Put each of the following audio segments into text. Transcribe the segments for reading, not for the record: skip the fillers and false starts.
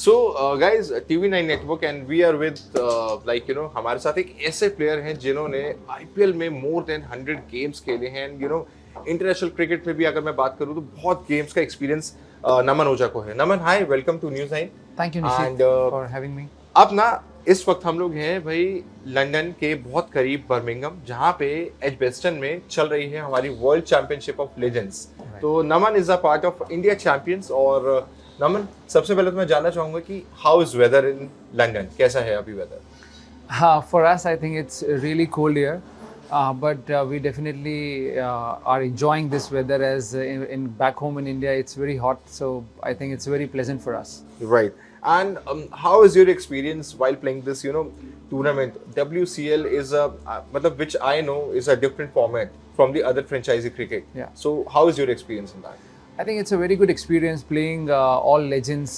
So guys, TV9 network and we are with हमारे साथ एक ऐसे प्लेयर हैं जिन्होंने आईपीएल में मोर देन 100 गेम्स खेले हैं एंड इंटरनेशनल क्रिकेट में भी अगर मैं बात करूं तो बहुत गेम्स का एक्सपीरियंस नमन ओझा को है. Naman, hi, welcome to news 9. Thank you Nishit and for having me. अब ना इस वक्त हम लोग हैं भाई लंदन के बहुत करीब बर्मिंघम, जहाँ पे एजबेस्टन में चल रही है हमारी वर्ल्ड चैंपियनशिप ऑफ लेजेंड्स. तो Naman is a part of India champions. और नमन, सबसे पहले तो मैं जानना चाहूंगा कि how is weather in London, कैसा है अभी weather? For us, I think it's really cold here, but we definitely are enjoying this weather as in back home in India it's very hot, so I think it's very pleasant for us. Right. And how is your experience while playing this, tournament? WCL is which I know is a different format from the other franchisee cricket. Yeah. So how is your experience in that? I think it's a very good experience playing all legends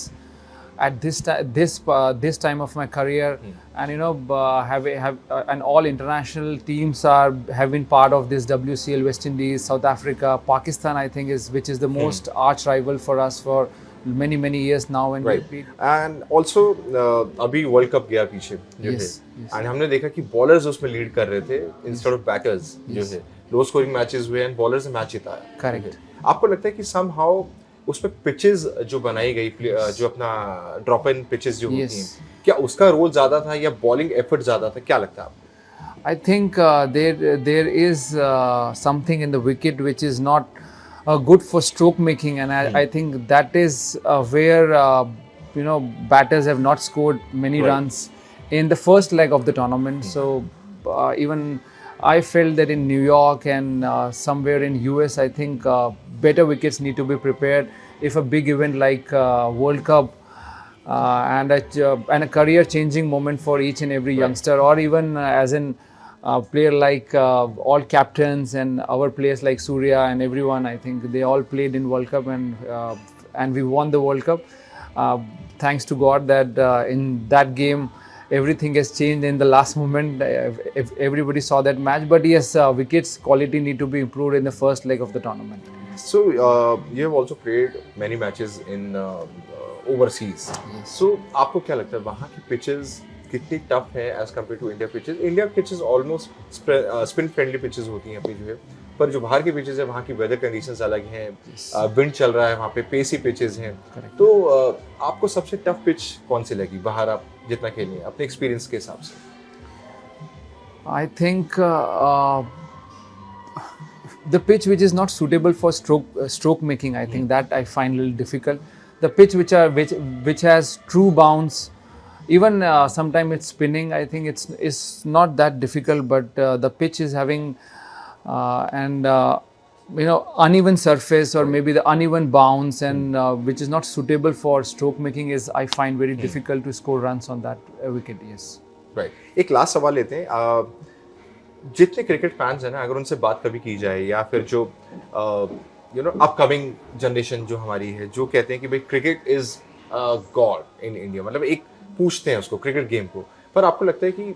at this time of my career, and and all international teams have been part of this WCL. West Indies, South Africa, Pakistan, I think which is the most arch rival for us for many years now. And Right. And also अभी world cup गया पीछे जो Yes, है, and हमने देखा कि bowlers उसमें lead कर रहे थे इंस्टेड ऑफ बैटर्स जो है. लो स्कोरिंग मैचेस हुए एंड बॉलर्स ने मैच जिताया. Correct. आपको लगता है कि समहाउ उसमें पिचेस जो बनाई गई, जो अपना ड्रॉप इन पिचेस जो होती Yes. हैं, क्या उसका रोल ज्यादा था या बॉलिंग एफर्ट ज्यादा था? क्या लगता है आपको? I think there is something in the wicket which is not good for stroke making, and I think that is where batters have not scored many Right. runs in the first leg of the tournament. So even I felt that in New York and somewhere in US, I think better wickets need to be prepared if a big event like World Cup and a career-changing moment for each and every youngster, or even as in player like all captains and our players like Surya and everyone. I think they all played in World Cup, and we won the World Cup. Thanks to God that in that game everything has changed in the last moment. If everybody saw that match, but yes, wickets quality need to be improved in the first leg of the tournament. So you have also played many matches in overseas. Yes. So आपको क्या लगता है वहाँ की pitches कितनी tough है as compared to India pitches? India pitches almost spin friendly pitches होती हैं अपनी जो है, पर जो बाहर की पिचेस है वहाँ की वेदर कंडीशंस अलग हैं. विंड चल रहा है वहाँ पे, पेसी पिचेस हैं. Correct. तो आपको सबसे टफ पिच कौन सी लगी बाहर आप जितना खेले अपने एक्सपीरियंस के हिसाब से? I think the pitch which is not suitable for stroke making, I think that I find a little difficult. The pitch which has true bounce, even sometimes it's spinning. I think it's not that difficult, but the pitch is having uneven surface, or maybe the uneven bounce, and which is not suitable for stroke making, is I find very difficult to score runs on that wicket. Yes. Right. एक last सवाल लेते हैं. जितने cricket fans हैं ना, अगर उनसे बात कभी की जाए, या फिर जो अपकमिंग जनरेशन जो हमारी है, जो कहते हैं कि भाई cricket is God in India, मतलब एक पूछते हैं उसको क्रिकेट गेम को, पर आपको लगता है कि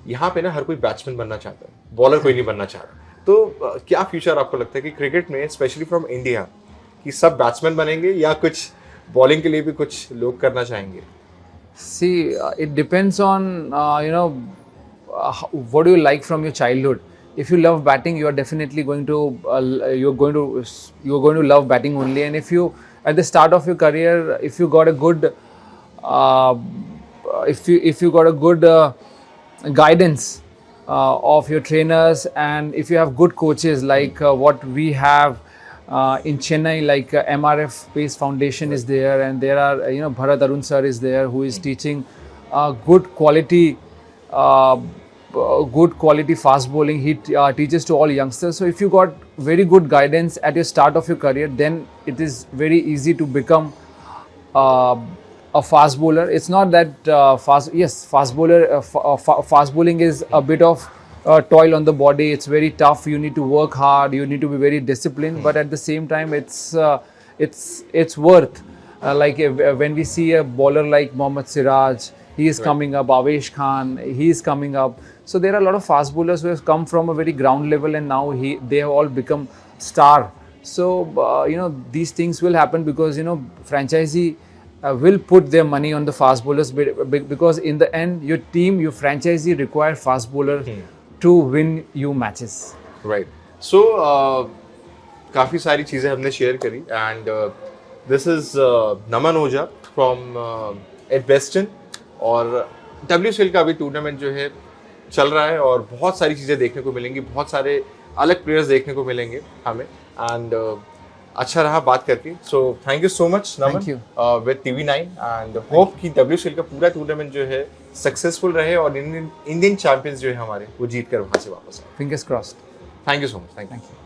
यहाँ पे ना हर कोई बैट्समैन बनना चाहता है, बॉलर कोई नहीं बनना चाहता, तो क्या फ्यूचर आपको लगता है कि क्रिकेट में स्पेशली फ्रॉम इंडिया कि सब बैट्समैन बनेंगे या कुछ बॉलिंग के लिए भी कुछ लोग करना चाहेंगे? See, it depends on what do you like from your childhood. If you love batting, you are definitely going to you're going to love batting only. And if you at the start of your career, if you got a good if you got a good guidance of your trainers, and if you have good coaches like what we have in Chennai, like MRF Pace Foundation is there, and there are Bharat Arun sir is there, who is teaching good quality fast bowling. He teaches to all youngsters. So if you got very good guidance at your start of your career, then it is very easy to become a fast bowler. It's not that fast bowling is a bit of toil on the body. It's very tough. You need to work hard. You need to be very disciplined. But at the same time, it's worth. When we see a bowler like Mohammad Siraj, he is coming up. Avesh Khan, he is coming up. So there are a lot of fast bowlers who have come from a very ground level, and now they have all become star. So these things will happen because franchisee will put their money on the fast bowlers because in the end your team, your franchisee require fast bowler to win you matches. Right so काफ़ी सारी चीज़ें हमने share करी and this is Naman Ojha from Edgbaston और WCL का अभी tournament जो है चल रहा है और बहुत सारी चीज़ें देखने को मिलेंगी, बहुत सारे अलग प्लेयर्स देखने को मिलेंगे हमें एंड अच्छा रहा बात करके. So thank you so much Thank Naman you. With TV9 and hope कि WCL का पूरा टूर्नामेंट जो है सक्सेसफुल रहे और इंडियन चैंपियंस जो है हमारे वो जीत कर वहाँ से वापस आए. Fingers crossed. Thank you so much. Thank you. Thank you.